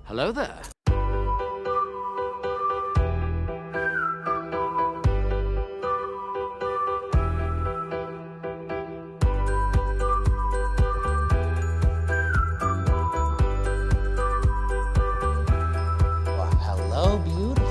Hello there. Hello, beautiful.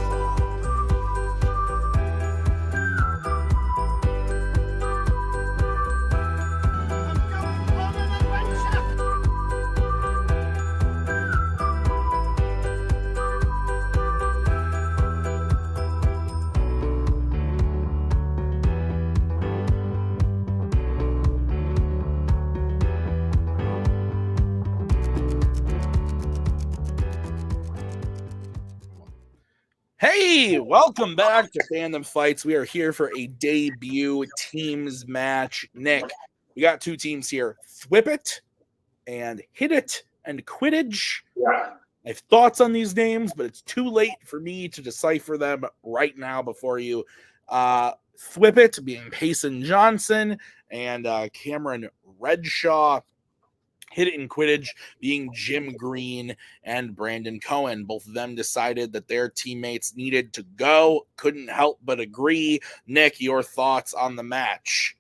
Hey, welcome back to Fandom Fights. We are here for a debut teams match. Nick, we got two teams here, Thwip It and Hit It and Quidditch. Yeah. I have thoughts on these names, but it's too late for me to decipher them right now before you. Thwip It being Payson Johnson and Cameron Redshaw. Hit It in Quidditch being Jim Green and Brandon Cohen. Both of them decided that their teammates needed to go. Couldn't help but agree. Nick, your thoughts on the match?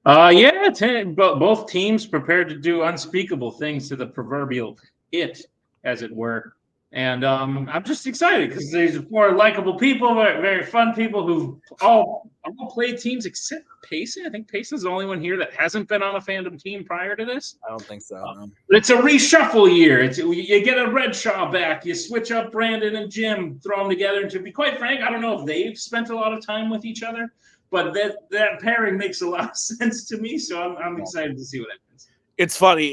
Both teams prepared to do unspeakable things to the proverbial it, as it were. And I'm just excited because these are four likable people, very, very fun people who all played teams except Payson. I think Payson's the only one here that hasn't been on a Fandom team prior to this. I don't think so. No. But it's a reshuffle year. You get a Redshaw back. You switch up Brandon and Jim, throw them together. And to be quite frank, I don't know if they've spent a lot of time with each other, but that pairing makes a lot of sense to me. So I'm excited to see what happens. It's funny.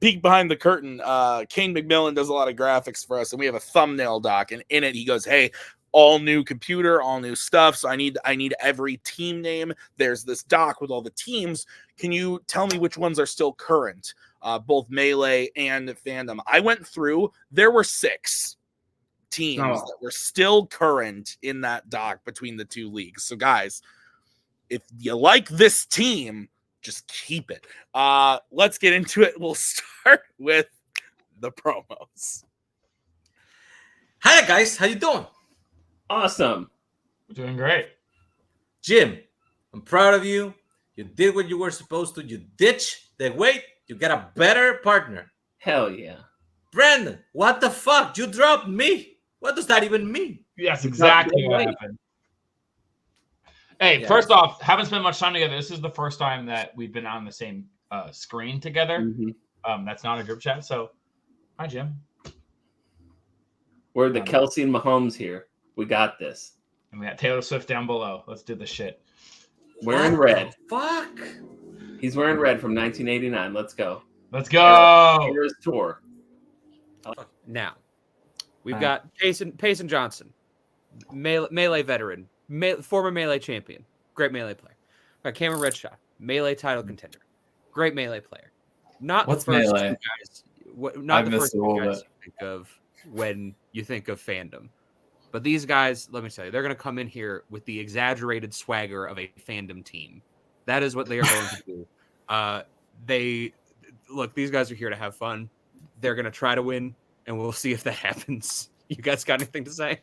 Peek behind the curtain, Kane McMillan does a lot of graphics for us, and we have a thumbnail doc. And in it, he goes, "Hey, all new computer, all new stuff. So I need every team name. There's this doc with all the teams. Can you tell me which ones are still current, both Melee and Fandom?" I went through. There were 6 teams that were still current in that doc between the two leagues. So guys, if you like this team, just keep it. Let's get into it. We'll start with the promos. Hi guys, how you doing? Awesome. We're doing great. Jim, I'm proud of you. You did what you were supposed to. You ditch the weight. You get a better partner. Hell yeah. Brandon, what the fuck? You dropped me. What does that even mean? Yes, exactly what happened. Hey, Yeah. First off, haven't spent much time together. This is the first time that we've been on the same screen together. Mm-hmm. That's not a group chat. So, hi, Jim. We're the Kelsey and Mahomes here. We got this. And we got Taylor Swift down below. Let's do the shit. Wearing red. Fuck. He's wearing red from 1989. Let's go. Let's go. Here's tour. Now, we've got Payson Johnson, Melee veteran, former Melee champion, great Melee player. We've got Cameron Redshaw, Melee title contender, great Melee player. Not What's the first Melee? two guys. I missed a little guys bit. you think of when you think of Fandom. But these guys, let me tell you, they're going to come in here with the exaggerated swagger of a Fandom team. That is what they are going to do. These guys are here to have fun. They're going to try to win, and we'll see if that happens. You guys got anything to say?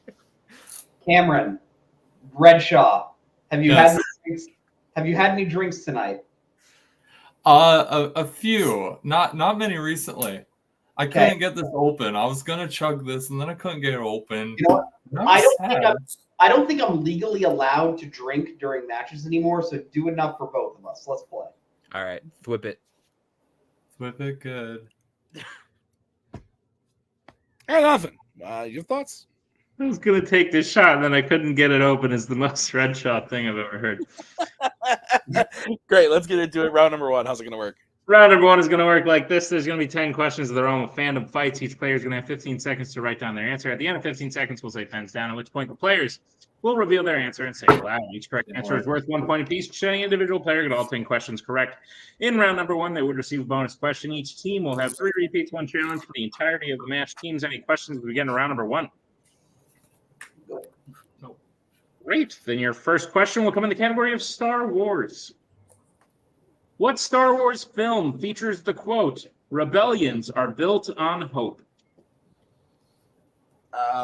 Cameron, Redshaw, have you Yes. had any drinks? Have you had any drinks tonight? A few, not many recently. I Okay. couldn't get this open. I was gonna chug this, and then I couldn't get it open. You know what? I'm I don't think I'm legally allowed to drink during matches anymore. So do enough for both of us. Let's play. All right, Thwip it. With it good. Hey, nothing. Your thoughts? I was going to take this shot, and then I couldn't get it open. Is the most Redshaw thing I've ever heard. Great. Let's get into it. Round number 1. How's it going to work? Round number 1 is going to work like this. There's going to be 10 questions of their own with Fandom Fights. Each player is going to have 15 seconds to write down their answer. At the end of 15 seconds, we'll say pens down, at which point the players will reveal their answer and say it loud. Each correct answer is worth 1 point apiece. Should any individual player get all 10 questions correct in round number 1, they would receive a bonus question. Each team will have 3 repeats, 1 challenge for the entirety of the match. Teams, any questions as we begin round number 1? No. Great. Then your first question will come in the category of Star Wars. What Star Wars film features the quote, "Rebellions are built on hope"?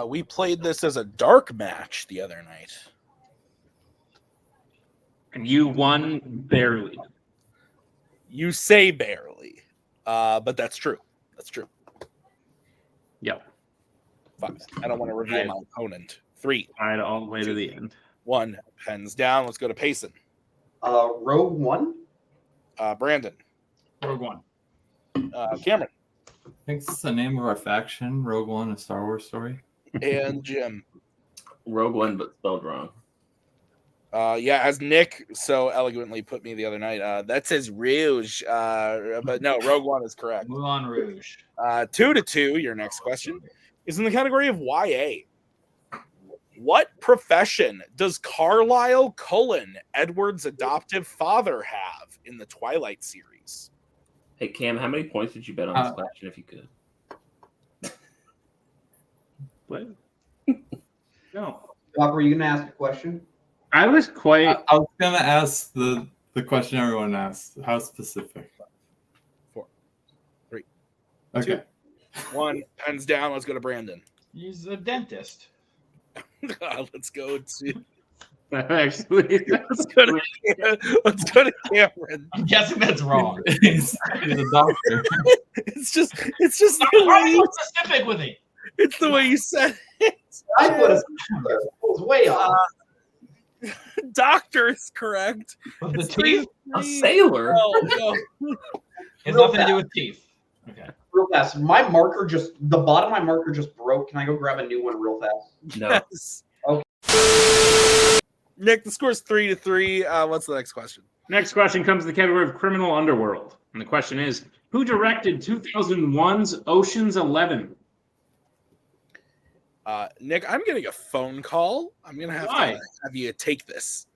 We played this as a dark match the other night. And you won barely. You say barely, but that's true. That's true. Yep. 5. I don't want to reveal my opponent. 3. Right all the way to the end. 1. Pens down. Let's go to Payson. Rogue One. Brandon. Rogue One. Cameron. I think it's the name of our faction, Rogue One, a Star Wars story. And Jim. Rogue One, but spelled wrong. Yeah, as Nick so elegantly put me the other night, that says Rouge. But no, Rogue One is correct. Moulin Rouge. 2-2. Your next question is in the category of YA. What profession does Carlisle Cullen, Edward's adoptive father, have in the Twilight series? Hey, Cam, how many points did you bet on this question if you could? What? No. Doc, were you going to ask a question? I was quite. I was gonna ask the question everyone asked. How specific? 4, 3, Okay. 2, 1. Pens down. Let's go to Brandon. He's a dentist. Let's go to Actually, let's go to Cameron. I'm guessing that's wrong. he's a doctor. It's just the Why are way you you, so specific with it? it's the way you said it. I was way off. Doctor is correct. With the It's teeth? A sailor? No. Has Real nothing to do with teeth. Okay. Real fast. My marker the bottom of my marker just broke. Can I go grab a new one real fast? No. Yes. Okay. Nick, the score's 3-3. What's the next question? next question comes in the category of criminal underworld. And the question is, who directed 2001's Ocean's 11? Nick, I'm getting a phone call. I'm gonna have to have you take this.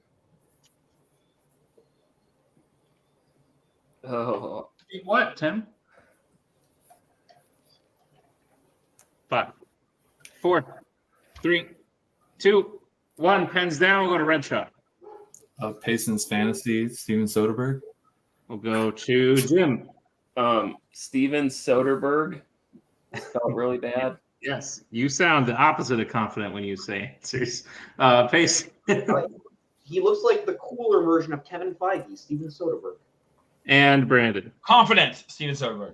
Oh. What, Tim? 5, 4, 3, 2, 1. Pens down. We'll go to Red Shot. Payson's Fantasy, Steven Soderbergh. We'll go to Jim. Steven Soderbergh. Spelled really bad. Yes, you sound the opposite of confident when you say answers. Pace. He looks like the cooler version of Kevin Feige, Steven Soderbergh. And Brandon. Confident, Steven Soderbergh.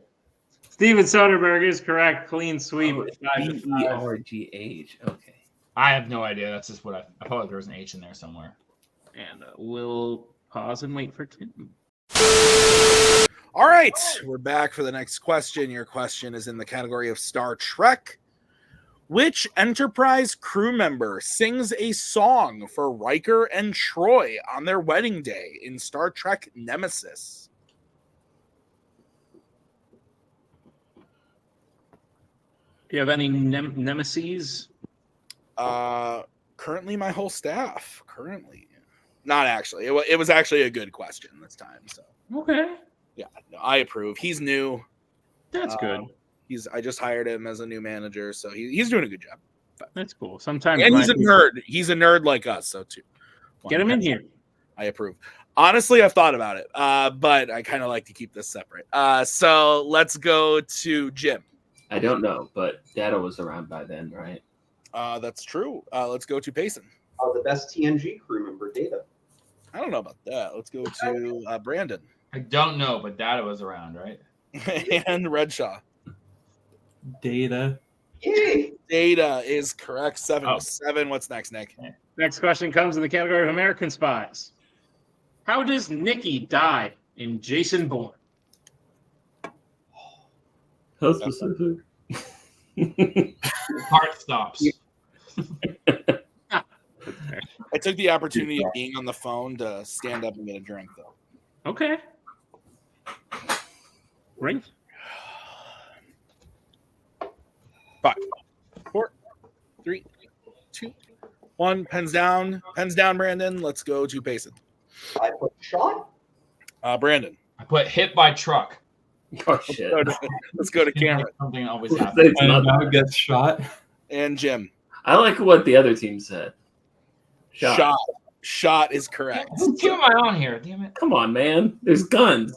Steven Soderbergh is correct. Clean sweep. Oh, 5-5. BERGH. Okay. I have no idea. That's just what I thought there was an H in there somewhere. And we'll pause and wait for Tim. All right, we're back for the next question. Your question is in the category of Star Trek. Which Enterprise crew member sings a song for Riker and Troy on their wedding day in Star Trek Nemesis? Do you have any nemesis? Currently, my whole staff. Currently, not actually. It was actually a good question this time. So Okay. yeah, no, I approve. He's new. That's good. I just hired him as a new manager, so he's doing a good job. That's cool. Sometimes And he's a nerd. He's a nerd like us, so too. Get him in here. I approve. Honestly, I've thought about it, but I kind of like to keep this separate. So let's go to Jim. I don't know, but Data was around by then, right? That's true. Let's go to Payson. The best TNG crew member, Data. I don't know about that. Let's go to Brandon. I don't know, but Data was around, right? And Redshaw. Data. Yay! Data is correct. 7-7. What's next, Nick? Next question comes in the category of American Spies. How does Nikki die in Jason Bourne? How specific? Heart stops. I took the opportunity of being on the phone to stand up and get a drink, though. Okay. Great. 5, 4, 3, 2, 1. Pens down. Pens down, Brandon. Let's go to Payson. I put shot. Brandon. I put hit by truck. Oh, shit. Let's go to Cameron. Something always happens. It's not- Now gets shot. And Jim. I like what the other team said. Shot is correct. Who's team am I on here? Damn it. Come on, man. There's guns.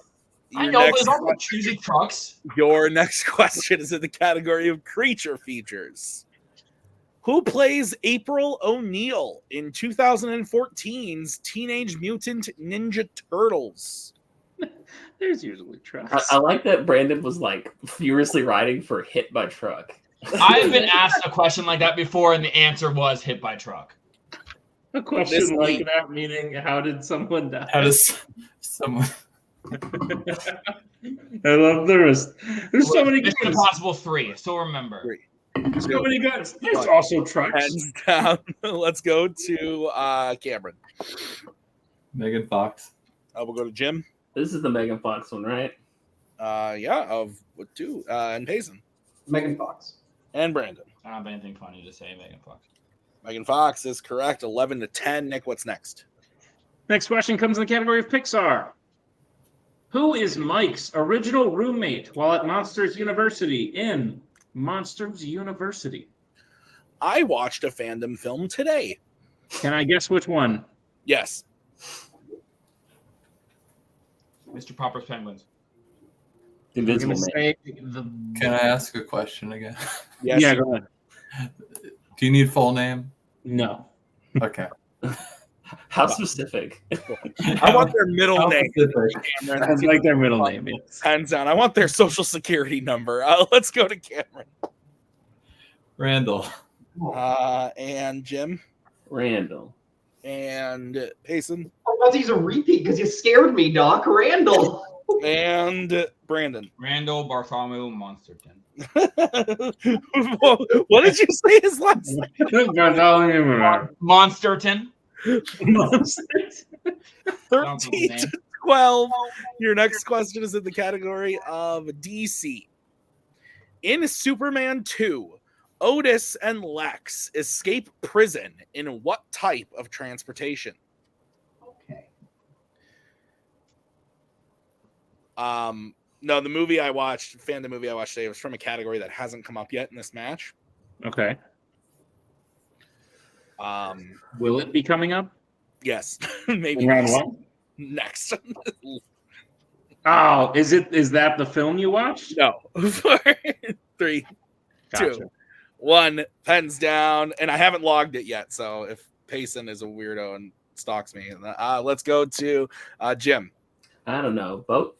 I Your know, but next it's all choosing trucks. Your next question is in the category of creature features. Who plays April O'Neil in 2014's Teenage Mutant Ninja Turtles? There's usually trucks. I like that Brandon was like furiously riding for hit by truck. I've been asked a question like that before, and the answer was hit by truck. A question like that, meaning how did someone die? How does someone? I love there's so many Mission guns. Impossible 3. So remember. 3. So many guns. There's also trucks. Hands down. Let's go to Cameron. Megan Fox. We'll go to Jim. This is the Megan Fox one, right? Yeah, of what two? And Payson. Megan Fox. And Brandon. I don't have anything funny to say, Megan Fox. Megan Fox is correct. 11-10. Nick, what's next? Next question comes in the category of Pixar. Who is Mike's original roommate while at Monsters University in Monsters University? I watched a Fandom film today. Can I guess which one? Yes. Mr. Popper's Penguins. Invisible Man. Say Can I ask a question again? Yes. Yeah, go ahead. Do you need full name? No. Okay. How specific? I want their middle How name. specific? That's like their middle name. Yes. Hands down. I want their social security number. Let's go to Cameron. Randall. And Jim. Randall. And Payson. I was he's a repeat because you scared me, Doc. Randall. And Brandon. Randall Bartholomew Monsterton. What did you say his last name? Monsterton. 13-12. Your next question is in the category of DC. In Superman 2, Otis and Lex escape prison in what type of transportation? Okay. No, the movie I watched, Fandom movie I watched today, was from a category that hasn't come up yet in this match. Okay. Will it be coming up? Yes, maybe In round one? next. Oh, is that the film you watched? No. 4, 3, 2, 1. Pens down, and I haven't logged it yet. So if Payson is a weirdo and stalks me, let's go to Jim. I don't know. Boat.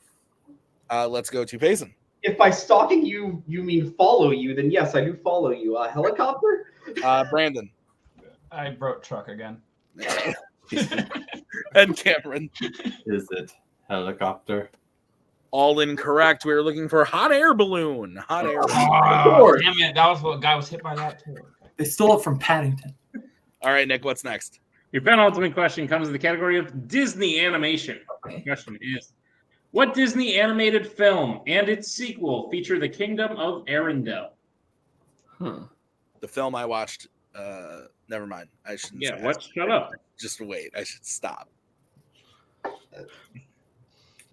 Let's go to Payson. If by stalking you mean follow you, then yes, I do follow you. Helicopter? Brandon. I wrote truck again. And Cameron. Is it helicopter? All incorrect. We were looking for hot air balloon. Hot air balloon. Oh, damn it. That was what guy was hit by that too. They stole it from Paddington. All right, Nick, what's next? Your penultimate question comes in the category of Disney animation. The question is, what Disney animated film and its sequel feature the Kingdom of Arendelle? Huh. The film I watched, never mind. I shouldn't say what? Shut up. Just wait. I should stop.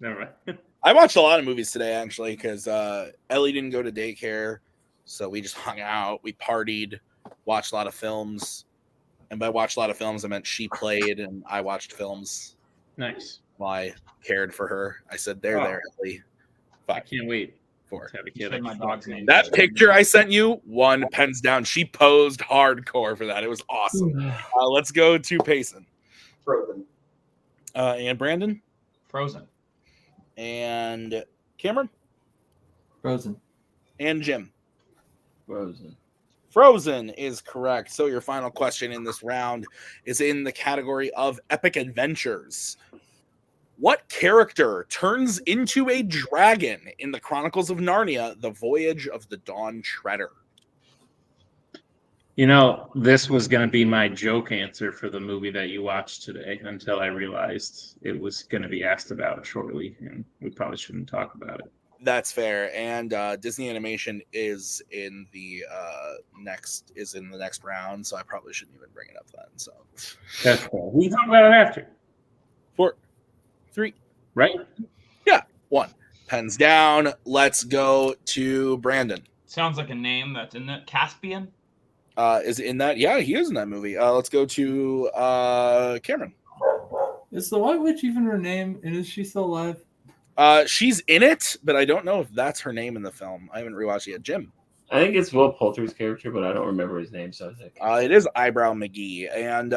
Never mind. I watched a lot of movies today, actually, because Ellie didn't go to daycare. So we just hung out. We partied, watched a lot of films. And by watched a lot of films, I meant she played and I watched films. Nice. While I cared for her. I said, there, Ellie. 5, I can't wait. 4. Have a kid. Said my dog's name. That picture I sent you, 1 pens down. She posed hardcore for that. It was awesome. Let's go to Payson. Frozen. And Brandon. Frozen. And Cameron. Frozen. And Jim. Frozen. Frozen is correct. So your final question in this round is in the category of epic adventures. What character turns into a dragon in the Chronicles of Narnia, The Voyage of the Dawn Treader? You know, this was going to be my joke answer for the movie that you watched today until I realized it was going to be asked about shortly, and we probably shouldn't talk about it. That's fair. And Disney Animation is in the next round, so I probably shouldn't even bring it up then. So that's cool. We can talk about it after. 4, 3, right? Yeah, 1. Pens down. Let's go to Brandon. Sounds like a name that's in the Caspian. Is it in that? Yeah, he is in that movie. Let's go to Cameron. Is the White Witch even her name? And is she still alive? She's in it, but I don't know if that's her name in the film. I haven't rewatched it yet. Jim. I think it's Will Poulter's character, but I don't remember his name. So I was like, It is Eyebrow McGee and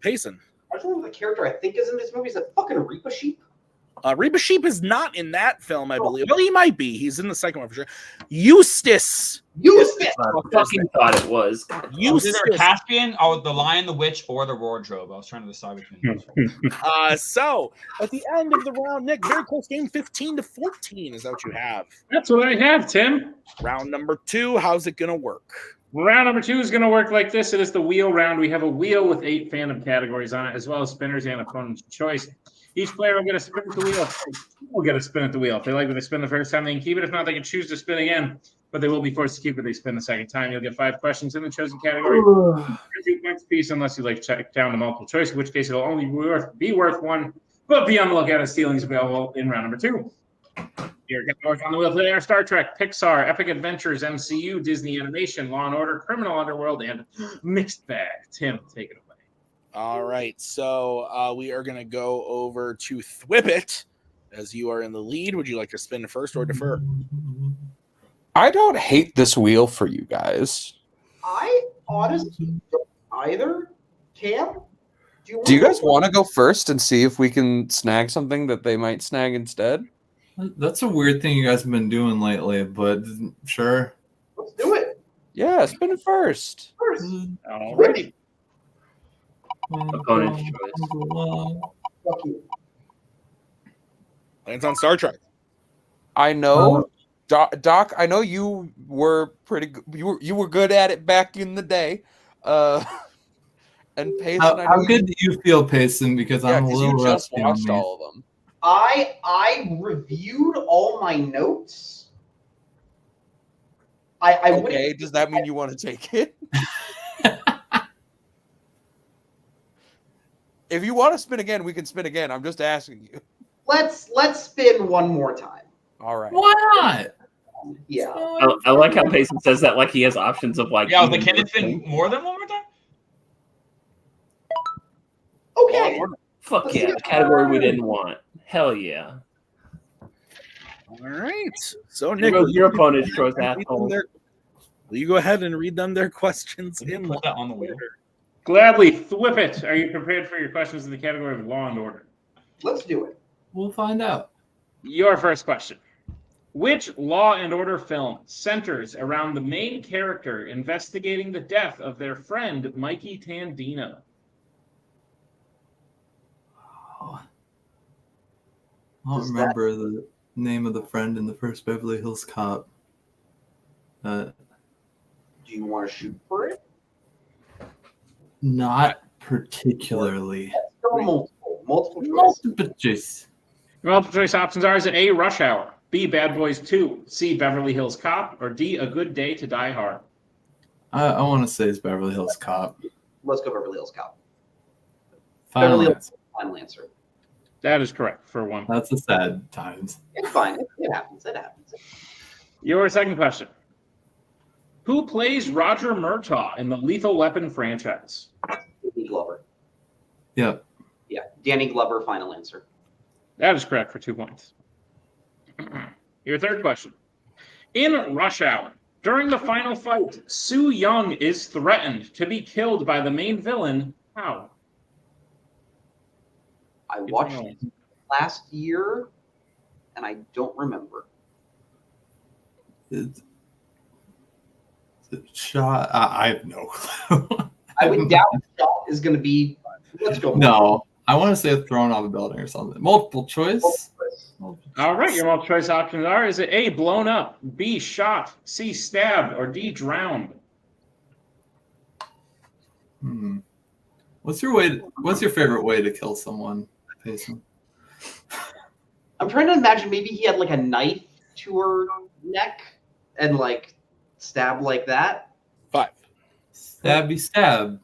Payson. I just remember the character I think is in this movie. Is that fucking Reaper Sheep? Reba Sheep is not in that film, I believe. Well, he might be. He's in the second one for sure. Eustace. Eustace. I fucking thought it was. It was Eustace. either Caspian, the Lion, the Witch, or the wardrobe. I was trying to decide between those. So at the end of the round, Nick, very close game, 15-14. Is that what you have? That's what I have, Tim. Round number 2. How's it gonna work? Round number 2 is going to work like this. It is the wheel round. We have a wheel with 8 fandom categories on it, as well as spinners and opponent's choice. Each player will get a spin at the wheel. Will get a spin at the wheel. If they like what they spin the first time, they can keep it. If not, they can choose to spin again, but they will be forced to keep it. They spin the second time. You'll get 5 questions in the chosen category. 2 points apiece, unless you like to check down to multiple choice, in which case it'll only be worth 1. But be on the lookout as stealings available in round number 2. Your categories on the wheel today are Star Trek, Pixar, Epic Adventures, MCU, Disney Animation, Law and Order, Criminal Underworld, and Mixed Bag. Tim, take it away. All right, so we are going to go over to Thwip It, as you are in the lead. Would you like to spin first or defer? I don't hate this wheel for you guys. I honestly don't either. Cam, Do you guys want to go first and see if we can snag something that they might snag instead? That's a weird thing you guys have been doing lately, but sure. Let's do it. Yeah, spin it first. First. All righty. Opponent's choice. Fuck you. Lands on Star Trek. I know, Doc. I know you were pretty good. You were good at it back in the day. And Payson, How good do you feel, Payson? Because I'm a little you just rusty on watched these. all of them. I reviewed all my notes. I Okay, does that mean you want to take it? If you want to spin again, we can spin again. I'm just asking you. let's spin one more time. All right. Why not? Yeah. I like how Payson says that like he has options of like. Yeah, can it spin more than one more time? Okay. Fuck yeah, category we didn't want. Hell yeah. All right. So, Nick, Your opponent's choice, asshole. will you go ahead and read them their questions in Put that on the wheel. Gladly, Thwip It. Are you prepared for your questions in the category of Law and Order? Let's do it. We'll find out. Your first question. Which Law and Order film centers around the main character investigating the death of their friend, Mikey Tandina? I don't remember the name of the friend in the first Beverly Hills Cop. Do you want to shoot for it? Not particularly. Let's go multiple choice. Multiple choice. Your multiple choice options are: is it A, Rush Hour, B, Bad Boys 2, C, Beverly Hills Cop, or D, A Good Day to Die Hard? I want to say it's Beverly Hills Cop. Let's go Beverly Hills Cop. Final Beverly answer. Final answer. That is correct for 1. That's a sad times. It's fine. It happens. It happens. Your second question. Who plays Roger Murtaugh in the Lethal Weapon franchise? Danny Glover. Yep. Yeah. Danny Glover, final answer. That is correct for 2 points. Your third question. In Rush Hour, during the final fight, Sue Young is threatened to be killed by the main villain. How? I watched it last year, and I don't remember. It's shot. I have no clue. I would doubt shot is going to be. Let's go. No, I want to say thrown off a building or something. Multiple choice. All right, your multiple choice options are: is it A, blown up, B, shot, C, stabbed, or D, drowned? What's your favorite way to kill someone, Payson? I'm trying to imagine maybe he had like a knife to her neck and like stab like that. 5. Stabby stab.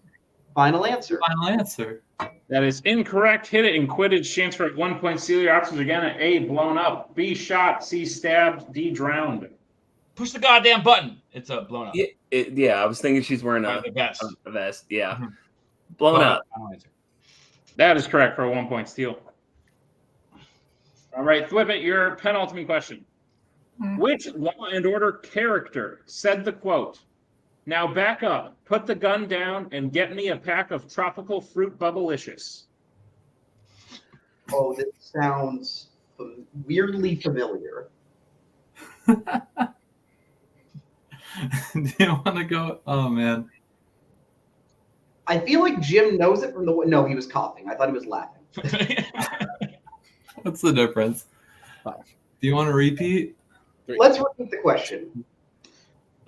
Final answer. Final answer. That is incorrect. Hit it in Quidditch. Chance for 1 point. Seal your options again at A, blown up, B, shot, C, stabbed, D, drowned. Push the goddamn button. It's blown up. Yeah, I was thinking she's wearing a vest. A vest. Yeah, blown up. That is correct for a 1 point steal. All right, Thwip It, your penultimate question. Which Law and Order character said the quote, "Now back up, put the gun down, and get me a pack of tropical fruit bubblicious"? Oh, this sounds weirdly familiar. Do you want to go? Oh man. I feel like Jim knows it from the. No, he was coughing. I thought he was laughing. What's the difference? Do you want to repeat? Let's repeat the question.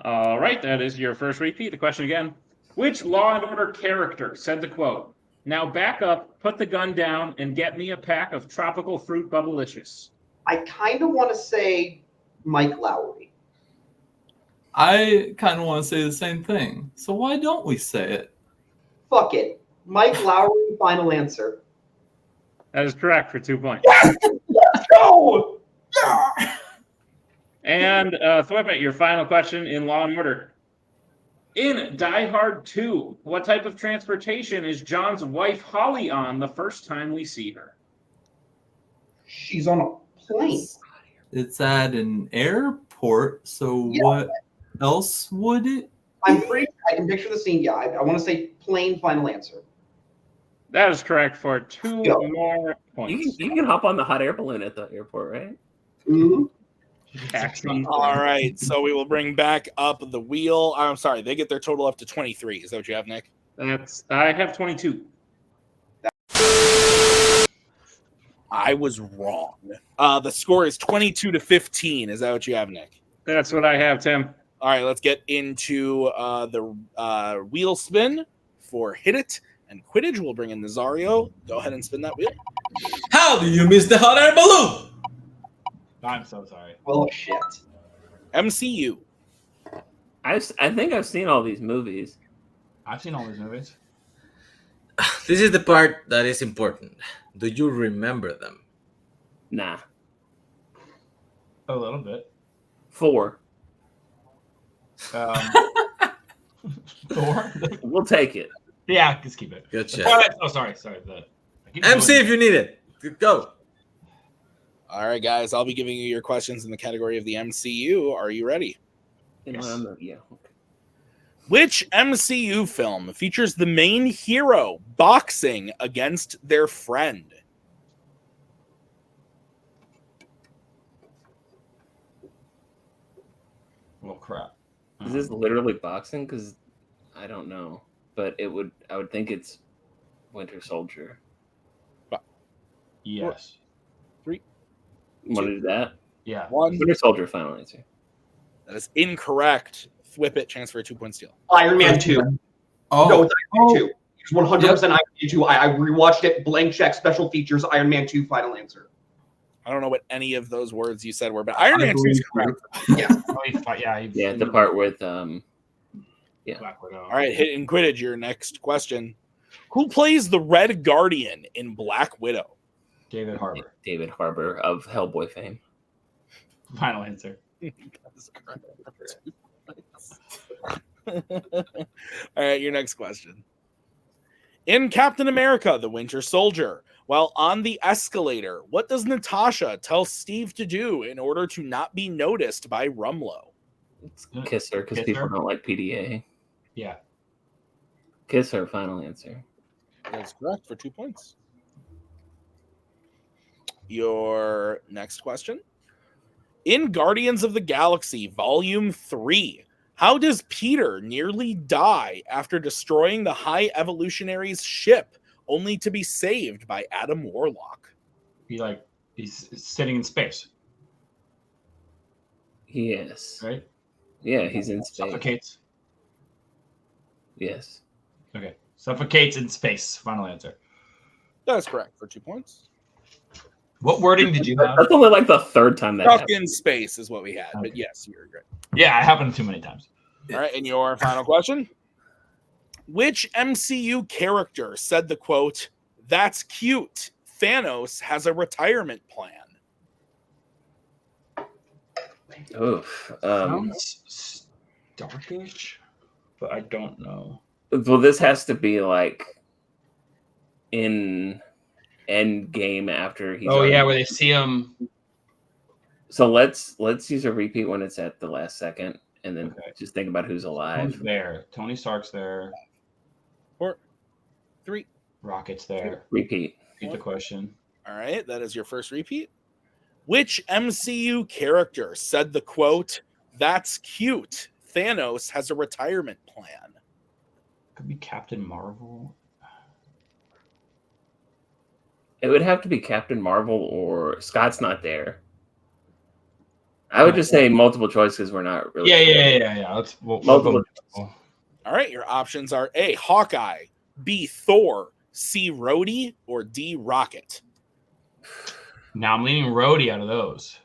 All right, that is your first repeat. The question again. Which Law and Order character said the quote, "Now back up, put the gun down, and get me a pack of tropical fruit bubblicious"? I kind of want to say Mike Lowry. I kind of want to say the same thing. So why don't we say it? Fuck it. Mike Lowry, final answer. That is correct for 2 points. Let's go! And Thwip, your final question in Law and Order. In Die Hard 2, what type of transportation is John's wife Holly on the first time we see her? She's on a plane. It's at an airport. So Yeah. what else would it? I'm pretty. I can picture the scene. Yeah, I want to say plane. Final answer. That is correct for 2 Go. more points. You can hop on the hot air balloon at the airport, right? Mm-hmm. Taxi. All right, so we will bring back up the wheel. I'm sorry, they get their total up to 23. Is that what you have, Nick? I have 22. I was wrong. The score is 22-15. Is that what you have, Nick? That's what I have, Tim. All right, let's get into the wheel spin for Hit It and Quidditch. We'll bring in Nazario. Go ahead and spin that wheel. How do you miss the hot air balloon? I'm so sorry. Oh shit. MCU. I think I've seen all these movies. I've seen all these movies. This is the part that is important. Do you remember them? Nah. A little bit. 4. Thor? We'll take it. Yeah, just keep it. Good The shit. Twilight- Oh, sorry. I keep MC, doing- if you need it, go. All right, guys, I'll be giving you your questions in the category of the MCU. Are you ready? Yes. Yeah. Okay. Which MCU film features the main hero boxing against their friend? Oh crap. Is this literally boxing? Because I don't know, but I would think it's Winter Soldier. Yes. Want to do that? Yeah. One. Winter Soldier, final answer. That is incorrect. Thwip it, transfer 2 points steal. Iron Man 2. Oh, No, it's Iron Man 2. It's 100% Iron Man 2. I rewatched it. Blank check, special features, Iron Man 2, final answer. I don't know what any of those words you said were, but Iron Man 2 is correct. Yeah, the part with Black Widow. All right, Hit and Quidditch, your next question. Who plays the Red Guardian in Black Widow? David Harbour. David Harbour of Hellboy fame. Final answer. That's correct. All right, your next question. In Captain America, the Winter Soldier, while on the escalator, what does Natasha tell Steve to do in order to not be noticed by Rumlow? Kiss her, because Kiss people her? don't like PDA. Yeah. Kiss her, final answer. That's correct for 2 points. Your next question. In Guardians of the Galaxy, Volume 3, how does Peter nearly die after destroying the High Evolutionary's ship, only to be saved by Adam Warlock? He's sitting in space, Yes. right? Yeah, he's in space. Suffocates. Yes. Okay. Suffocates in space. Final answer. That's correct for 2 points. What wording did you have? That's only like the third time that Stuck happened. in space is what we had, but yes, you're great. Yeah, it happened too many times. All right, and your final question. Which MCU character said the quote, "That's cute. Thanos has a retirement plan"? Oof. Sounds darkish, but I don't know. Well, this has to be like in End Game after he's. Oh yeah, where they see him. So let's use a repeat when it's at the last second, and then Okay. just think about who's alive. Who's there? Tony Stark's there. 4, 3. Rocket's there. Repeat. Repeat the question. All right, that is your first repeat. Which MCU character said the quote, "That's cute. Thanos has a retirement plan"? Could be Captain Marvel. It would have to be Captain Marvel or Scott's not there. I would just say multiple choice because we're not really. Yeah. We'll Multiple. go. All right, your options are A, Hawkeye, B, Thor, C, Rhodey, or D, Rocket. Now I'm leaning Rhodey out of those.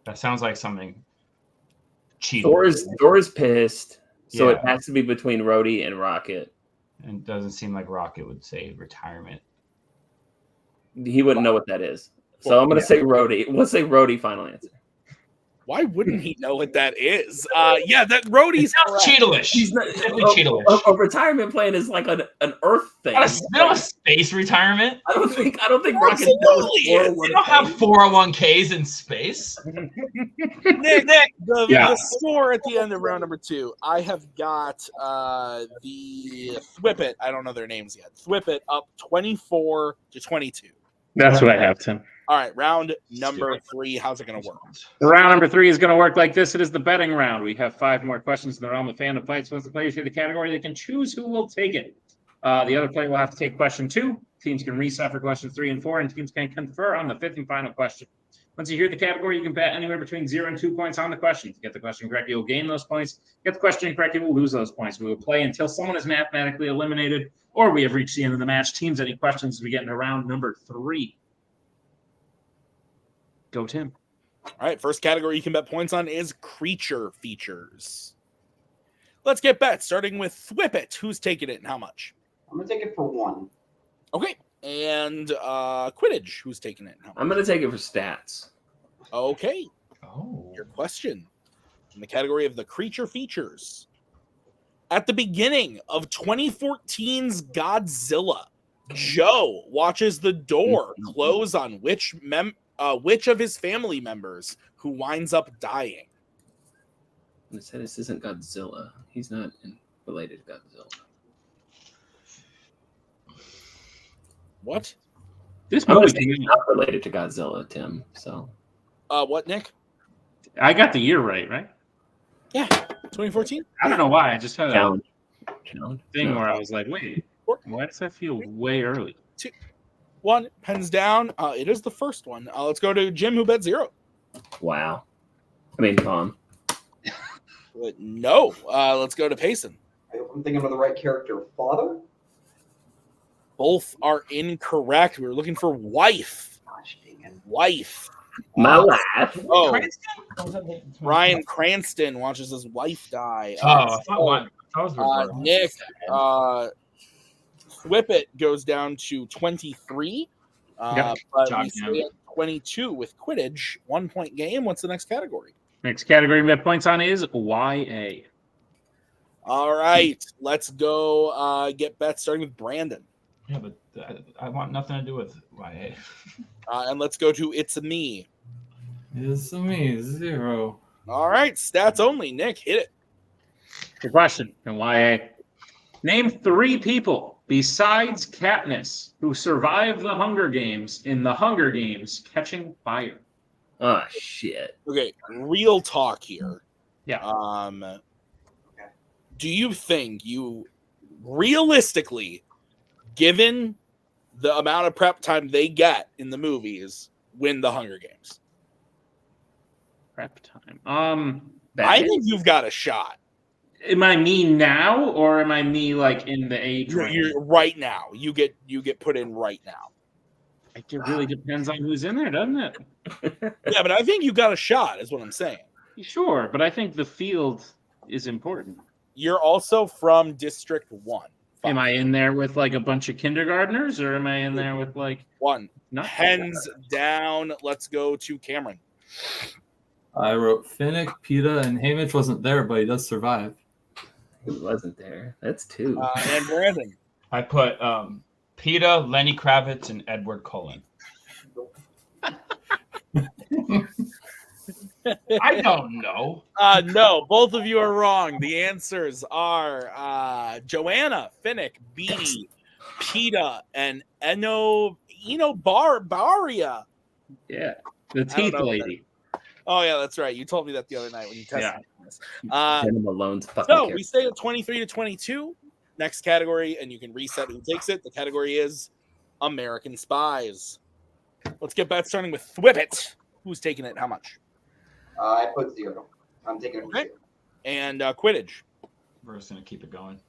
That sounds like something cheap. Thor is pissed, so it Yeah. has to be between Rhodey and Rocket. And it doesn't seem like Rocket would say retirement. He wouldn't know what that is. So I'm going to say Rhodey. We'll say Rhodey final answer. Why wouldn't he know what that is? Yeah, that Rhodey's correct. Cheetalish. He's not, Definitely cheetalish. a retirement plan is like an Earth thing. Not a space retirement. I don't think Rocket knows. Absolutely. They don't have 401ks in space. Nick, the score at the end of round number 2. I have got the Thwip. I don't know their names yet. Thwip up 24-22. That's what I have, Tim. All right, round number 3. How's it going to work? Round number 3 is going to work like this. It is the betting round. We have 5 more questions in the realm of Fandom Fights. Once the players hear the category, they can choose who will take it. The other player will have to take question 2. Teams can reset for questions 3 and 4, and teams can confer on the 5th and final question. Once you hear the category, you can bet anywhere between 0 and 2 points on the question. If you get the question correct, you'll gain those points. Get the question incorrect, you will lose those points. We will play until someone is mathematically eliminated or we have reached the end of the match. Teams, any questions as we get into round number 3? Go, Tim. All right, first category you can bet points on is creature features. Let's get bets, starting with Thwip. Who's taking it and how much? I'm going to take it for 1. Okay. And Quidditch, who's taking it and how much? I'm going to take it for stats. Okay. Oh. Your question in the category of the creature features. At the beginning of 2014's Godzilla, Joe watches the door close on which of his family members who winds up dying. I said this isn't Godzilla. He's not related to Godzilla. What? This I'm movie he's not related to Godzilla, Tim. So. What, Nick? I got the year right? Yeah, 2014. I don't know why. I just had a Challenge. thing where I was like, wait, why does that feel way early? 2, 1, pens down. It is the first one. Let's go to Jim, who bet 0. Wow. I mean, Tom. No. Let's go to Payson. I hope I'm thinking of the right character. Father? Both are incorrect. We were looking for wife. Gosh dang it. Wife. My life. Oh, Bryan Cranston watches his wife die. I thought one. I was reversed. Nick, Thwip goes down to 23. Yep. But Job we stay at 22 with Quidditch. 1-point game. What's the next category? Next category we bet points on is YA. All right. Let's go get bets starting with Brandon. Yeah, but I want nothing to do with YA. And let's go to It's Me. It's me, 0. All right. Stats only. Nick, hit it. Good question. And YA. Name 3 people besides Katniss who survived the Hunger Games in the Hunger Games Catching Fire. Oh, shit. Okay. Real talk here. Yeah. Do you think you realistically, given the amount of prep time they get in the movies, win the Hunger Games? Prep time. I think you've got a shot. Am I me now, or am I me like in the age range? You're right now. You get put in right now. It really depends on who's in there, doesn't it? Yeah, but I think you got a shot, is what I'm saying. Sure, but I think the field is important. You're also from District 1. Am I in there with like a bunch of kindergartners, or am I in there with like 1? not Hands down. Let's go to Cameron. I wrote Finnick, PETA, and Haymitch wasn't there, but he does survive. He wasn't there. That's 2. And Brandon. I put PETA, Lenny Kravitz, and Edward Cullen. I don't know. No, both of you are wrong. The answers are Joanna, Finnick, Beanie, PETA, and Baria. Yeah, the I don't teeth know lady. Oh yeah, that's right. You told me that the other night when you tested me on this. Jenna Malone's fucking So character. we stay at 23 to 22. Next category, and you can reset who takes it. The category is American Spies. Let's get back starting with Thwip. Who's taking it? How much? I put 0. I'm taking it for Okay. 0. And Quidditch. We're just gonna keep it going.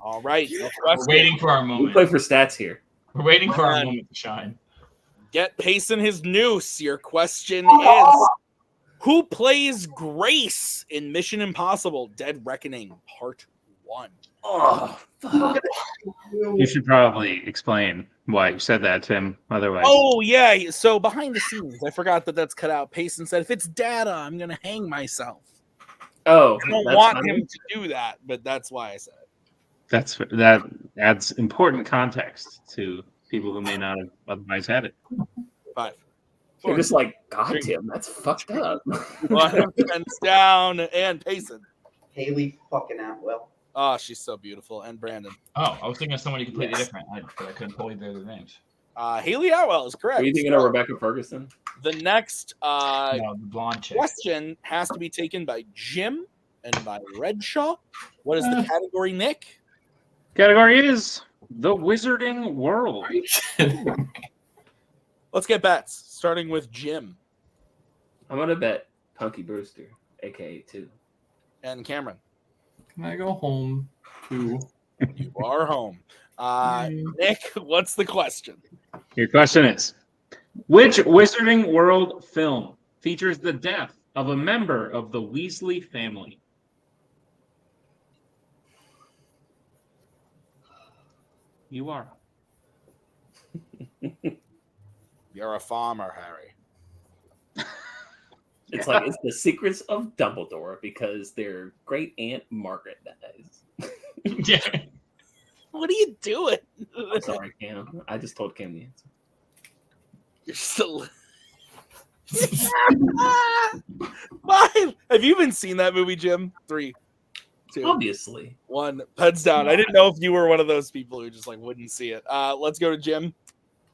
All right. We're waiting for our We moment. play for stats here. We're waiting for our And moment to shine. Get Payson his noose. Your question is, who plays Grace in Mission Impossible: Dead Reckoning Part 1? Oh, fuck. You should probably explain why you said that, Tim. Otherwise, Oh yeah. So behind the scenes, I forgot that that's cut out. Payson said, "If it's Data, I'm gonna hang myself." Oh, I don't that's want funny. him to do that, but that's why I said it. that adds important context to people who may not have otherwise had it. 5. They're just like, God Three. damn, that's fucked up. 1 pens down, and Payson. Haley fucking Atwell. Oh, she's so beautiful. And Brandon. Oh, I was thinking of somebody completely different, but I couldn't pull either of their names. Haley Atwell is correct. Were you thinking of Rebecca Ferguson? The next No, the blonde chick. question has to be taken by Jim and by Redshaw. What is the category, Nick? Category is the Wizarding World. Are you kidding me? Let's get bets, starting with Jim I'm gonna bet Punky Brewster, aka 2. and Cameron. Can I go home too? You are home. Nick, what's the question? Your question is, which Wizarding World film features the death of a member of the Weasley family? You are. You're a farmer, Harry. It's like it's the secrets of Dumbledore because their great aunt Margaret dies. Yeah. What are you doing? I'm sorry, Cam. I just told Cam the answer. You're still. Fine. Have you even seen that movie, Jim? 3, 2, Obviously. 1. Pens down. I didn't know if you were one of those people who just like wouldn't see it. Let's go to Jim.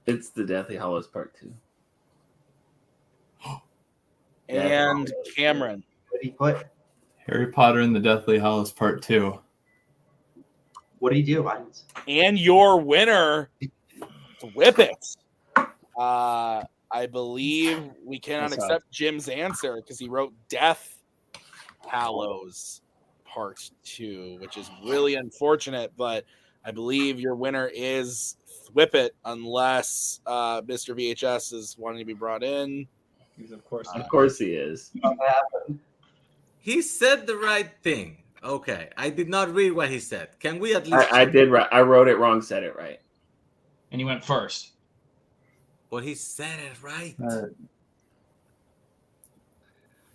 It's the Deathly Hallows Part 2. And Cameron. What did he put? Harry Potter and the Deathly Hallows Part 2. What did he do? I didn't... And your winner, Thwip it. I believe we cannot accept Jim's answer because he wrote Death Hallows Part 2, which is really unfortunate, but I believe your winner is Thwip it unless Mr. VHS is wanting to be brought in. He's of course Of course he is. He said the right thing. Okay, I did not read what he said. Can we at least? I did right. I wrote it wrong, said it right. And he went first. But he said it right.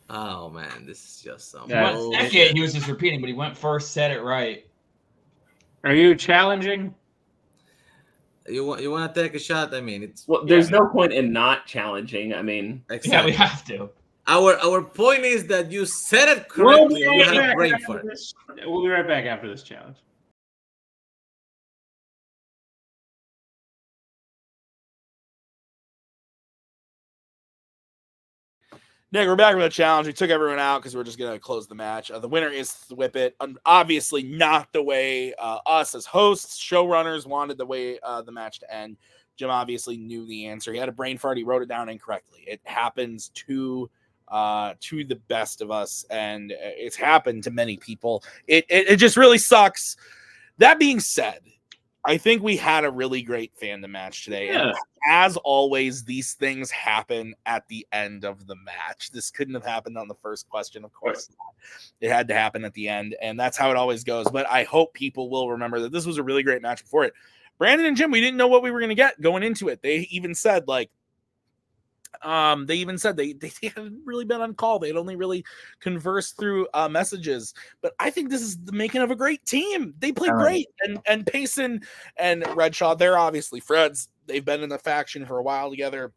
Oh man, this is just some. Yeah. Well, second, he was just repeating, but he went first, said it right. Are you challenging? You want to take a shot? I mean, it's Well, there's no point in not challenging. I mean, Yeah, we have to. Our point is that you said it correctly. And you had a brain for it. We'll be right back after this challenge. Nick, we're back with a challenge. We took everyone out because we're just going to close the match. The winner is Thwip it. Obviously, not the way us as hosts, showrunners wanted the way the match to end. Jim obviously knew the answer. He had a brain fart. He wrote it down incorrectly. It happens to the best of us, and it's happened to many people. It just really sucks. That being said, I think we had a really great fandom match today. Yeah. And as always, these things happen at the end of the match. This couldn't have happened on the first question, of course. It had to happen at the end, and that's how it always goes. But I hope people will remember that this was a really great match before it. Brandon and Jim, we didn't know what we were going to get going into it. They even said, like, they hadn't really been on call. They had only really conversed through messages. But I think this is the making of a great team. They play great. And Payson and Redshaw, they're obviously friends. They've been in the faction for a while together.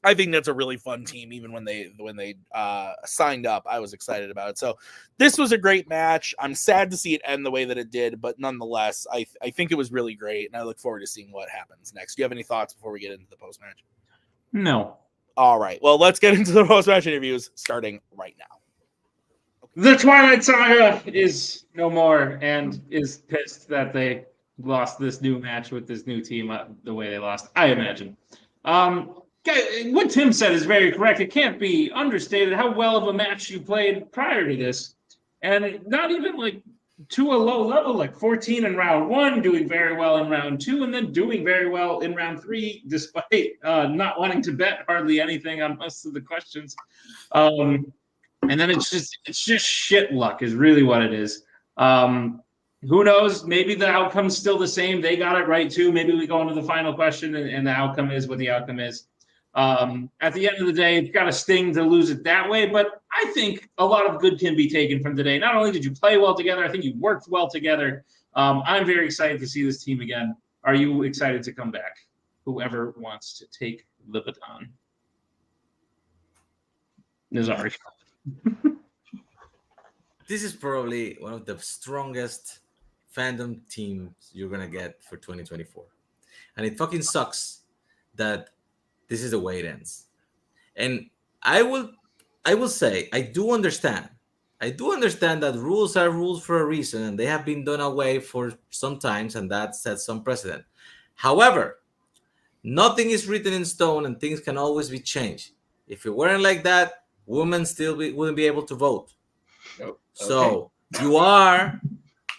I think that's a really fun team. Even when they signed up, I was excited about it. So this was a great match. I'm sad to see it end the way that it did, but nonetheless, I think it was really great, and I look forward to seeing what happens next. Do you have any thoughts before we get into the post match? No. All right. Well, let's get into the post match interviews starting right now. The Twilight Saga is no more and is pissed that they lost this new match with this new team the way they lost, I imagine. What Tim said is very correct. It can't be understated how well of a match you played prior to this. And not even like to a low level, like 14 in round 1, doing very well in round 2, and then doing very well in round 3, despite not wanting to bet hardly anything on most of the questions. And then it's just shit luck is really what it is. Who knows? Maybe the outcome's still the same. They got it right too. Maybe we go into the final question and the outcome is what the outcome is. At the end of the day, it's got a sting to lose it that way, but I think a lot of good can be taken from today. Not only did you play well together, I think you worked well together. I'm very excited to see this team again. Are you excited to come back? Whoever wants to take the baton. Nazari. This is probably one of the strongest fandom teams you're gonna get for 2024, and it fucking sucks that this is the way it ends. And I will say I do understand that rules are rules for a reason, and they have been done away for some times, and that sets some precedent. However, nothing is written in stone, and things can always be changed. If it weren't like that, women wouldn't be able to vote. Okay. So you are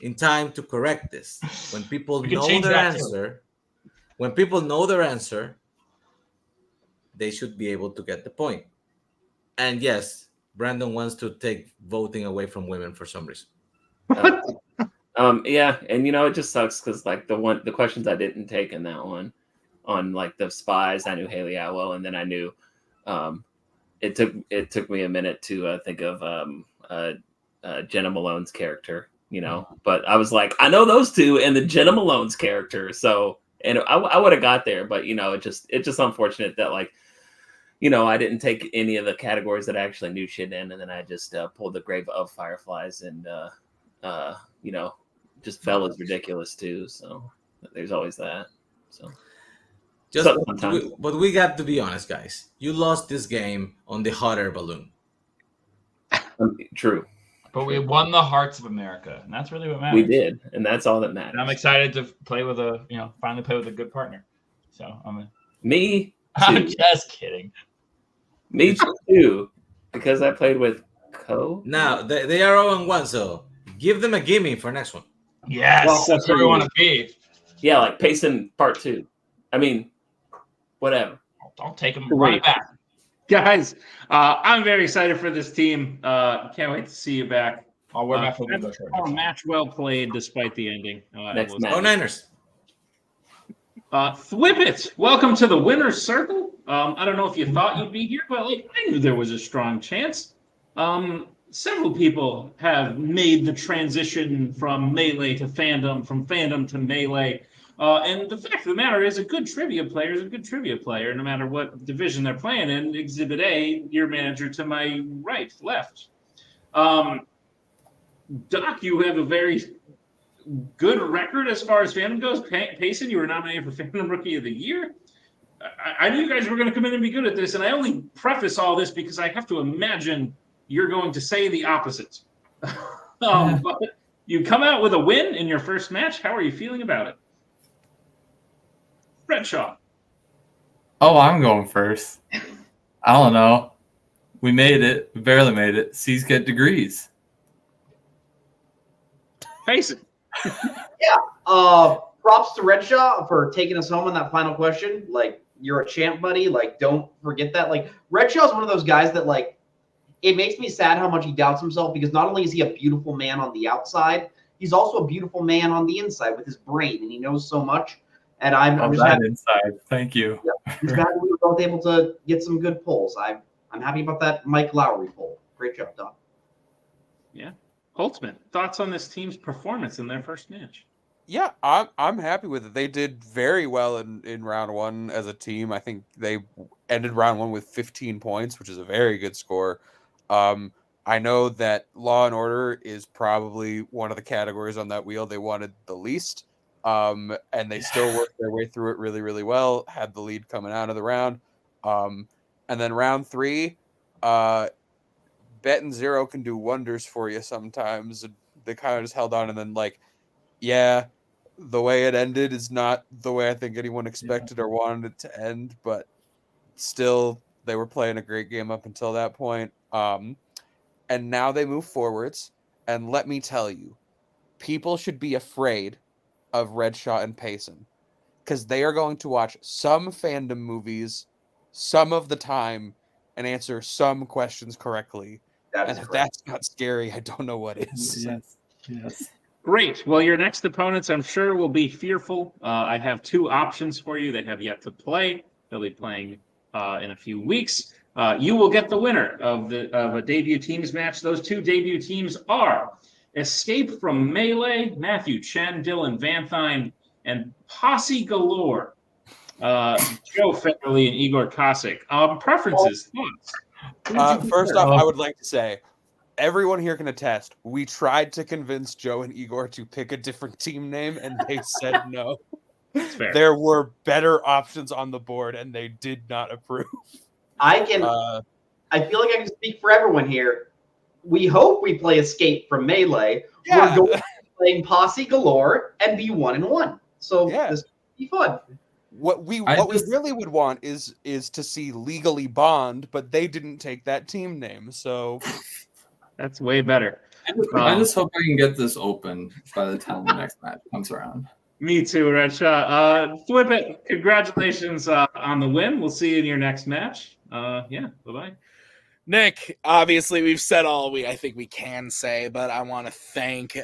in time to correct this. When people know their answer, they should be able to get the point. And yes, Brandon wants to take voting away from women for some reason. Yeah, and it just sucks because like the questions I didn't take in that one on like the spies, I knew Haley Atwell, and then I knew it took me a minute to think of Jenna Malone's character, but I was like, I know those two and the Jenna Malone's character, so and I would have got there, but it's just unfortunate that like I didn't take any of the categories that I actually knew shit in, and then I just pulled the Grave of Fireflies, and just fell as ridiculous too. So there's always that. So but we got to be honest, guys. You lost this game on the hot air balloon. True. But we won the hearts of America, and that's really what matters. We did, and that's all that matters. And I'm excited to play with finally play with a good partner. So me. I'm just kidding. Me too, because I played with Co. Now they are 0-1, so give them a gimme for next one. Yes, well, that's where we want to be. Yeah, like Payson Part 2. I mean, whatever. Don't take them right back. Guys, I'm very excited for this team. Can't wait to see you back. I'll wear my football shirt. A match well played despite the ending. Next match. Go Niners. Thwip it. Welcome to the winner's circle. I don't know if you thought you'd be here, but I knew there was a strong chance. Several people have made the transition from Melee to Fandom, from Fandom to Melee. And the fact of the matter is, a good trivia player is a good trivia player, no matter what division they're playing in. Exhibit A, your manager to my right, left. Doc, you have a very good record as far as Fandom goes. Payson, you were nominated for Fandom Rookie of the Year. I knew you guys were going to come in and be good at this, and I only preface all this because I have to imagine you're going to say the opposite. But you come out with a win in your first match. How are you feeling about it? Redshaw. Oh, I'm going first. I don't know. We made it. We barely made it. C's get degrees. Face it. Yeah. Props to Redshaw for taking us home on that final question. Like, you're a champ, buddy. Like, don't forget that. Like, Redshaw's one of those guys that, like, it makes me sad how much he doubts himself, because not only is he a beautiful man on the outside, he's also a beautiful man on the inside with his brain, and he knows so much. And I'm just happy. Inside. Thank you. Yeah, I'm just happy we were both able to get some good polls. I'm happy about that Mike Lowry poll. Great job, Doc. Yeah. Holtzman, thoughts on this team's performance in their first match? Yeah, I'm happy with it. They did very well in round one as a team. I think they ended round one with 15 points, which is a very good score. I know that Law and Order is probably one of the categories on that wheel they wanted the least. And they still worked their way through it really, really well, had the lead coming out of the round. And then round three, Bet and Zero can do wonders for you sometimes. They kind of just held on, and then yeah, the way it ended is not the way I think anyone expected or wanted it to end, but still they were playing a great game up until that point. And now they move forwards, and let me tell you, people should be afraid of Redshaw and Payson because they are going to watch some fandom movies some of the time and answer some questions correctly. And if that's not scary, I don't know what is. Yes. Great. Well, your next opponents, I'm sure, will be fearful. I have two options for you that have yet to play. They'll be playing in a few weeks. You will get the winner of a debut teams match. Those two debut teams are Escape from Melee, Matthew Chen, Dylan Vanthine, and Posse Galore, Joe Federley and Igor Kosick. Preferences, thoughts? First off, I would like to say, everyone here can attest, we tried to convince Joe and Igor to pick a different team name, and they said no. There were better options on the board, and they did not approve. I feel like I can speak for everyone here. We hope we play Escape from Melee. Yeah. We're going to be playing Posse Galore and be 1-1. So this will be fun. What we really would want is to see Legally Bond, but they didn't take that team name, so that's way better. I just hope I can get this open by the time the next match comes around. Me too, Redshaw. Thwip, congratulations on the win. We'll see you in your next match. Bye-bye. Nick, obviously we've said all I think we can say, but I want to thank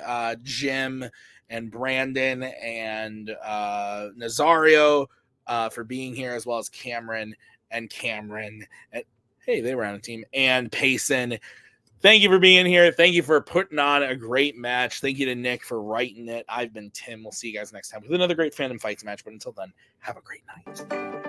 Jim and Brandon and Nazario for being here, as well as Cameron. And hey, they were on a team, and Payson. Thank you for being here. Thank you for putting on a great match. Thank you to Nick for writing it. I've been Tim. We'll see you guys next time with another great Fandom Fights match. But until then, have a great night.